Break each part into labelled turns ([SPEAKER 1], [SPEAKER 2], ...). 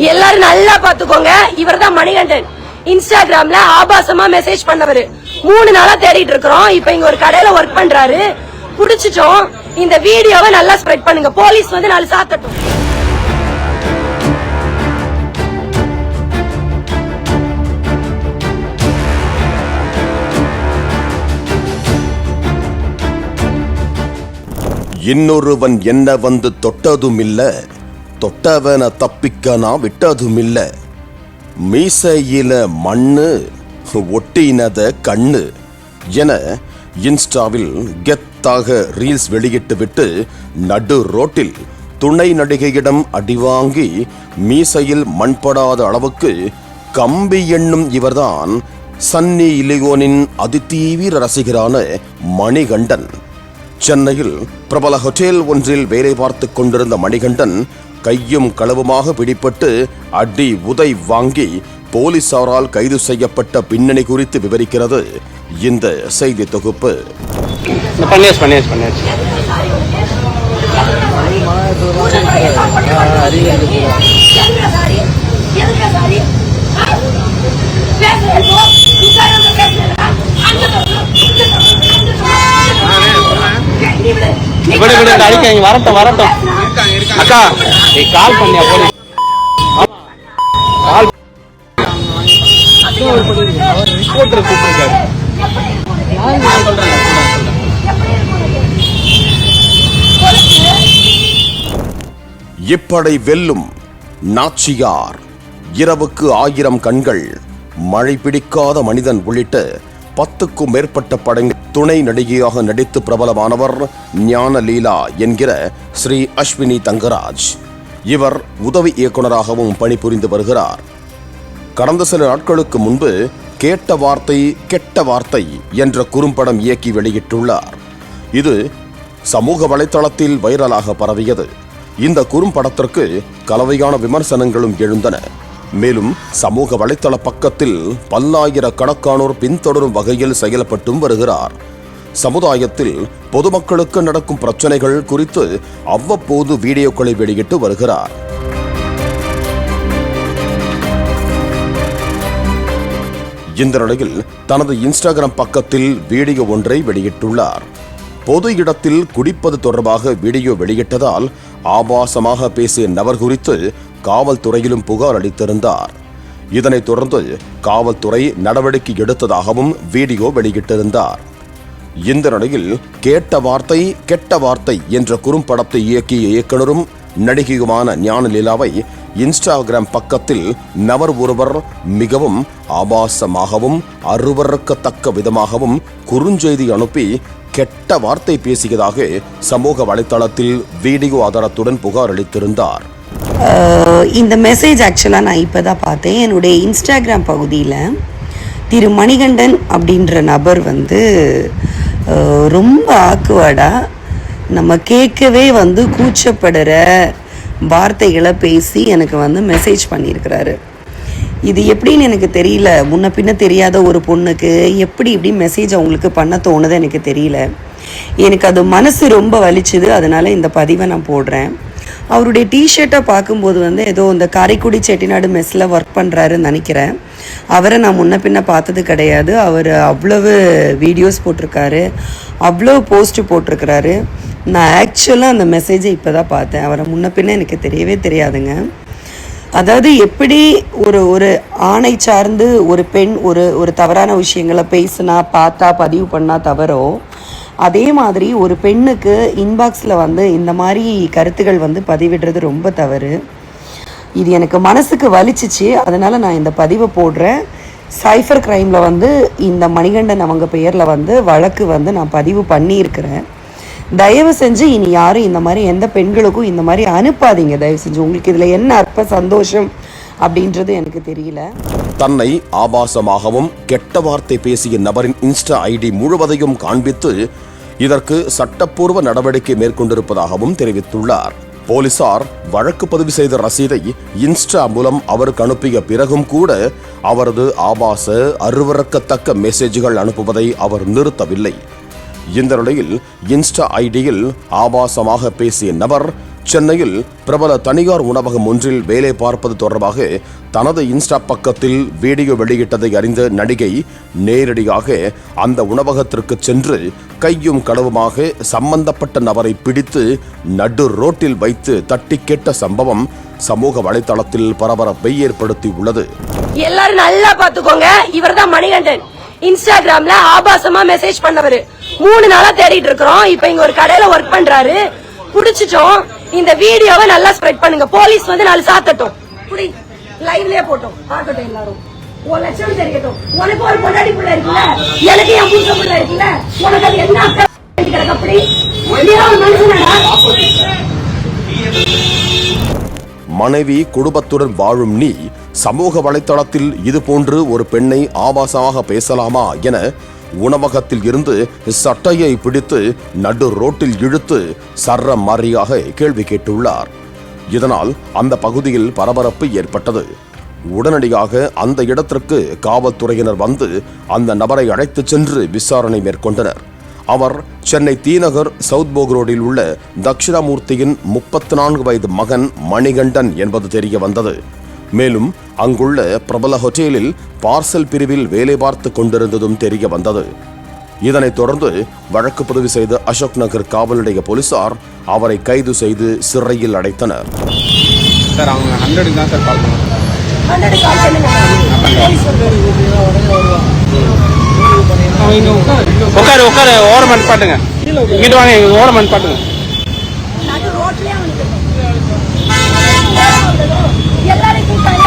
[SPEAKER 1] எல்லாரும் நல்லா பாத்துக்கோங்க. இவர்தான் மணிகண்டன். இன்ஸ்டாகிராம்ல ஆபாசமா மெசேஜ் பண்ணவரு. 3 நாளா தேடிட்டு இருக்கிறோம். இப்ப இங்க ஒரு கடையில ஒர்க் பண்றாரு. புடிச்சிட்டோம். இந்த வீடியோவை நல்லா ஸ்ப்ரெட் பண்ணுங்க. போலீஸ் வந்து 4 சாத்தட்டும்.
[SPEAKER 2] இன்னொருவன் என்ன வந்து தொட்டதும் இல்ல, தொட்டவன தப்பிக்க நான் விட்டதும் இல்ல, மீசையில மண்ணு ஒட்டினத கண்ணு என இன்ஸ்டாவில் கெத்தாக ரீல்ஸ் வெளியிட்டு விட்டு நடு ரோட்டில் துணை நடிகையிடம் அடிவாங்கி மீசையில் மண்படாத அளவுக்கு கம்பி எண்ணும் இவர்தான் சன்னி லியோனின் அதிதீவிர ரசிகரான மணிகண்டன். சென்னையில் பிரபல ஹோட்டல் ஒன்றில் வேலை பார்த்துக் கொண்டிருந்த மணிகண்டன் கையும் களவுமாக பிடிபட்டு அடி உதை வாங்கி போலீசாரால் கைது செய்யப்பட்ட பின்னணி குறித்து விவரிக்கிறது இந்த செய்தி தொகுப்பு.
[SPEAKER 3] வரட்டும் அக்கா, நீ கால் பண்ணியா போலீஸ் ரிப்போர்ட்டர் கூப்பிட்டுருக்காரு.
[SPEAKER 2] இப்படை வெல்லும் நாச்சியார், இரவுக்கு 1000 கண்கள், மழை பிடிக்காத மனிதன் உள்ளிட்ட 10க்கும் மேற்பட்ட படங்கள் துணை நடிகையாக நடித்து பிரபலமானவர் ஞானலீலா என்கிற ஸ்ரீ அஸ்வினி தங்கராஜ். இவர் உதவி இயக்குநராகவும் பணிபுரிந்து வருகிறார். கடந்த சில நாட்களுக்கு முன்பு கேட்ட வார்த்தை கெட்ட வார்த்தை என்ற குறும்படம் இயக்கி வெளியிட்டுள்ளார். இது சமூக வலைத்தளத்தில் வைரலாக பரவியது. இந்த குறும்படத்திற்கு கலவையான விமர்சனங்களும் எழுந்தன. மேலும் சமூக வலைத்தள பக்கத்தில் பல்லாயிரக்கணக்கானோர் பின்தொடரும் வகையில் செயல்பட்டும் வருகிறார். சமுதாயத்தில் பொதுமக்களுக்கு நடக்கும் பிரச்சனைகள் குறித்து அவ்வப்போது வீடியோக்களை வெளியிட்டு வருகிறார். இந்த நிலையில் தனது இன்ஸ்டாகிராம் பக்கத்தில் வீடியோ ஒன்றை வெளியிட்டுள்ளார். பொது இடத்தில் குடிப்பது தொடர்பாக வீடியோ வெளியிட்டதால் ஆபாசமாக பேசிய நபர் குறித்து காவல்துறையிலும் புகார் அளித்திருந்தார். இதனைத் தொடர்ந்து காவல்துறை நடவடிக்கை எடுத்ததாகவும் வீடியோ வெளியிட்டிருந்தார். இந்த நிலையில் கேட்ட வார்த்தை கெட்ட வார்த்தை என்ற குறும்படத்தை இயக்கிய இயக்குனரும் நடிகையுமான ஞானலீலாவை இன்ஸ்டாகிராம் பக்கத்தில் நபர் ஒருவர் மிகவும் ஆபாசமாகவும் அருவருக்கத்தக்க விதமாகவும் குறுஞ்செய்தி அனுப்பி கெட்ட வார்த்தை பேசியதாக சமூக வலைத்தளத்தில் வீடியோ ஆதாரத்துடன் புகார் அளித்திருந்தார்.
[SPEAKER 4] இந்த மெசேஜ் ஆக்சுவலாக நான் இப்போ தான் பார்த்தேன். என்னுடைய இன்ஸ்டாகிராம் பகுதியில் திரு மணிகண்டன் அப்படின்ற நபர் வந்து ரொம்ப ஆக்குவாடாக நம்ம கேட்கவே வந்து கூச்சப்படுற வார்த்தைகளை பேசி எனக்கு வந்து மெசேஜ் பண்ணியிருக்கிறாரு. இது எப்படின்னு எனக்கு தெரியல. முன்ன பின்ன தெரியாத ஒரு பொண்ணுக்கு எப்படி இப்படி மெசேஜ் அவங்களுக்கு பண்ண தோணுது எனக்கு தெரியல. எனக்கு அது மனசு ரொம்ப வலிச்சுது. அதனால் இந்த பதிவை நான் போடுறேன். அவருடைய டிஷர்ட்டை பார்க்கும்போது வந்து ஏதோ இந்த காரைக்குடி செட்டிநாடு மெஸ்ஸில் ஒர்க் பண்ணுறாருன்னு நினைக்கிறேன். அவரை நான் முன்ன பின்ன பார்த்தது கிடையாது. அவர் அவ்வளவு வீடியோஸ் போட்டிருக்காரு, அவ்வளோ போஸ்ட் போட்டிருக்கிறாரு. நான் ஆக்சுவலாக அந்த மெசேஜை இப்போ தான் பார்த்தேன். அவரை முன்ன பின்ன எனக்கு தெரியவே தெரியாதுங்க. அதாவது எப்படி ஒரு ஆணை சார்ந்து ஒரு பெண் ஒரு தவறான விஷயங்களை பேசினா பார்த்தா பதிவு பண்ணால் தவறோ, அதே மாதிரி ஒரு பெண்ணுக்கு இன்பாக்ஸில் வந்து இந்த மாதிரி கருத்துக்கள் வந்து பதிவிடுறது ரொம்ப தவறு. இது எனக்கு மனசுக்கு வலிச்சிச்சு. அதனால் நான் இந்த பதிவை போடுறேன். சைஃபர் கிரைமில் வந்து இந்த மணிகண்டன் அவங்க பெயரில் வந்து வழக்கு வந்து நான் பதிவு பண்ணியிருக்கிறேன். தயவு செஞ்சு இனி யாரும் இந்த மாதிரி எந்த பெண்களுக்கும் இந்த மாதிரி அனுப்பாதீங்க. தயவு செஞ்சு. உங்களுக்கு இதில் என்ன அற்ப சந்தோஷம் அப்படின்றது எனக்கு தெரியல.
[SPEAKER 2] தன்னை ஆபாசமாகவும் கெட்ட வார்த்தை பேசிய நபரின் இன்ஸ்டா ஐடி முழுவதையும் காண்பித்து இதற்கு சட்டப்பூர்வ நடவடிக்கை மேற்கொண்டிருப்பதாகவும் தெரிவித்துள்ளார். போலீசார் வழக்கு பதிவு செய்த ரசீதை இன்ஸ்டா மூலம் அவருக்கு அனுப்பிய பிறகும் கூட அவரது ஆபாச அருவருக்கத்தக்க மெசேஜ்கள் அனுப்புவதை அவர் நிறுத்தவில்லை. இந்த நிலையில் இன்ஸ்டா ஐடியில் ஆபாசமாக பேசிய நபர் சென்னையில் பிரபல தனியார் உணவகம் ஒன்றில் வேலை பார்ப்பது தொடர்பாக தனது இன்ஸ்டா பக்கத்தில் வீடியோ வெளியிட்டதை அறிந்த நடிகை நேரடியாக அந்த உணவகத்திற்கு சென்று கையும் களவுமாக சம்பந்தப்பட்ட நபரை பிடித்து நடு ரோட்டில் வைத்து தட்டி கேட்ட சம்பவம் சமூக வலைதளத்தில் பரபரப்பை ஏற்படுத்தி உள்ளது.
[SPEAKER 1] எல்லாரும் நல்லா பாத்துக்கோங்க, இவர்தான் மணிகண்டன். இன்ஸ்டாகிராம்ல ஆபாசமா மெசேஜ் பண்ணவரு. 3 நாளா தேடிட்டு இருக்கிறோம். இப்ப இங்க ஒரு கடையில ஒர்க் பண்றாரு. புடிச்சிட்டோம். இந்த வீடியோவை நல்லா ஸ்ப்ரெட் பண்ணுங்க. போலீஸ் வந்து 4 சாத்தட்டும். புடி லைவ்லயே போட்டோம். பார்க்கட்டும் எல்லாரும். ஒரு லட்சம் தெரியட்டும். உனக்கு ஒரு பொண்டாடி புள்ள இருக்குல்ல, எனக்கு என் புருஷ புள்ள இருக்குல்ல, உனக்கு அது என்ன அக்கறை கிடக்கு? அப்படி ஒரு மனுஷனடா.
[SPEAKER 2] மனைவி குடும்பத்துடன் வாழும் நீ சமூக வலைத்தளத்தில் இதுபோன்று ஒரு பெண்ணை ஆபாசமாக பேசலாமா என உணவகத்தில் இருந்து சட்டையை பிடித்து நடு ரோட்டில் இழுத்து சர்ற மாறியாக கேள்வி கேட்டுள்ளார். இதனால் அந்த பகுதியில் பரபரப்பு ஏற்பட்டது. உடனடியாக அந்த இடத்திற்கு காவல்துறையினர் வந்து அந்த நபரை அழைத்துச் சென்று விசாரணை மேற்கொண்டனர். அவர் சென்னை தீநகர் சவுத் போக் ரோடில் உள்ள தட்சிணாமூர்த்தியின் 34 வயது மகன் மணிகண்டன் என்பது தெரிய வந்தது. மேலும் அங்குள்ள பிரபல ஹோட்டலில் பார்சல் பிரிவில் வேலை பார்த்து கொண்டிருந்ததும் தெரிய வந்தது. இதனைத் தொடர்ந்து வழக்கு பதிவு செய்த அசோக் நகர் காவல் நிலைய போலீசார் அவரை கைது செய்து சிறையில் அடைத்தனர்.
[SPEAKER 3] சார் அவங்க 100 தான் சார் கால் பண்ணுவாங்க. உட்காரு உட்காரு, ஓரம் அனுப்பாட்டுங்க. இங்கிட்டு வாங்க, ஓரம் அனுப்பாட்டுங்க.
[SPEAKER 1] எல்லாரும் கூட்டாங்க.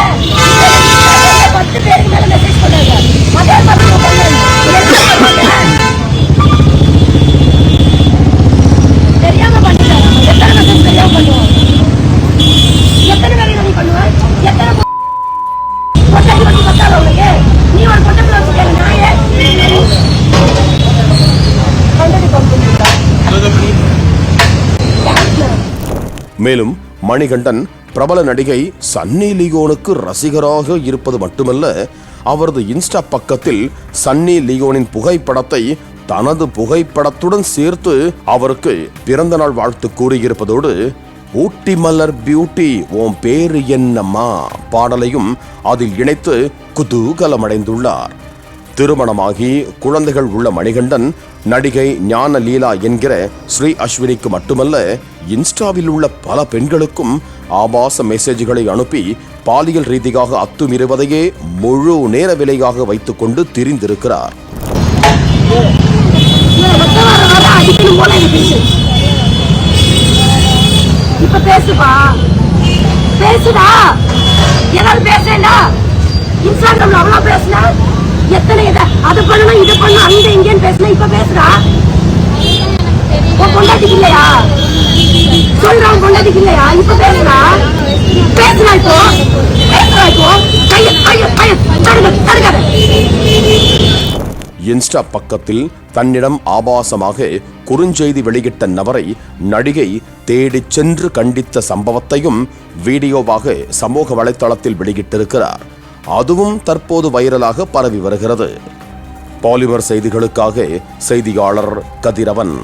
[SPEAKER 1] 10 பேருக்கு மேல மெசேஜ் பண்ணாங்க. அதே மாதிரி தெரியாம பண்ணிட்டாங்க. எத்தனை மெசேஜ் தெரியாம பண்ணுவோம்? எத்தனை பேரை நீ பண்ணுவேன்? எத்தனை பொட்டாட்டி வச்சு பத்தாத உனக்கு? நீ ஒரு பொட்டை வச்சுக்க நாயே.
[SPEAKER 2] மேலும் மணிகண்டன் பிரபல நடிகை சன்னி லியோனுக்கு ரசிகராக இருப்பது மட்டுமல்ல, அவரது இன்ஸ்டா பக்கத்தில் சன்னி லியோனின் புகைப்படத்தை தனது புகைப்படத்துடன் சேர்த்து அவருக்கு பிறந்த நாள் வாழ்த்து கூறியிருப்பதோடு ஊட்டி மலர் பியூட்டி உன் பேரு என்னம்மா பாடலையும் அதில் இணைத்து குதூகலமடைந்துள்ளார். திருமணமாகி குழந்தைகள் உள்ள மணிகண்டன் நடிகை ஞான லீலா என்கிற ஸ்ரீ அஸ்வினிக்கு மட்டுமல்ல, இன்ஸ்டாவில் உள்ள பல பெண்களுக்கும் ஆபாச மெசேஜ்களை அனுப்பி பாலியல் ரீதியாக அத்துமீறுவதையே முழு நேர வேலையாக வைத்துக் கொண்டு திரிந்திருக்கிறார்.
[SPEAKER 1] இப்ப பேசுப்பா, பேசுடா, ஏதாவது பேசேண்டா. இன்ஸ்டாகிராம்ல அவ்வளவு பேசுனா எத்தனை அது பண்ணணும் இது பண்ணணும் அங்க இங்கன்னு பேசுனா இப்ப பேசுடா. பொண்டாட்டிக்கு இல்லையா? சொல்றான் பொண்டாட்டிக்கு இல்லையா? இப்ப பேசுடா, பேசுனா இப்போ பேசுறா இப்போ தடுக்காத.
[SPEAKER 2] இன்ஸ்டா பக்கத்தில் தன்னிடம் ஆபாசமாக குறுஞ்செய்தி வெளியிட்ட நபரை நடிகை தேடிச் சென்று கண்டித்த சம்பவத்தையும் வீடியோவாக சமூக வலைத்தளத்தில் வெளியிட்டிருக்கிறார். அதுவும் தற்போது வைரலாக பரவி வருகிறது. பாலிமர் செய்திகளுக்காக செய்தியாளர் கதிரவன்.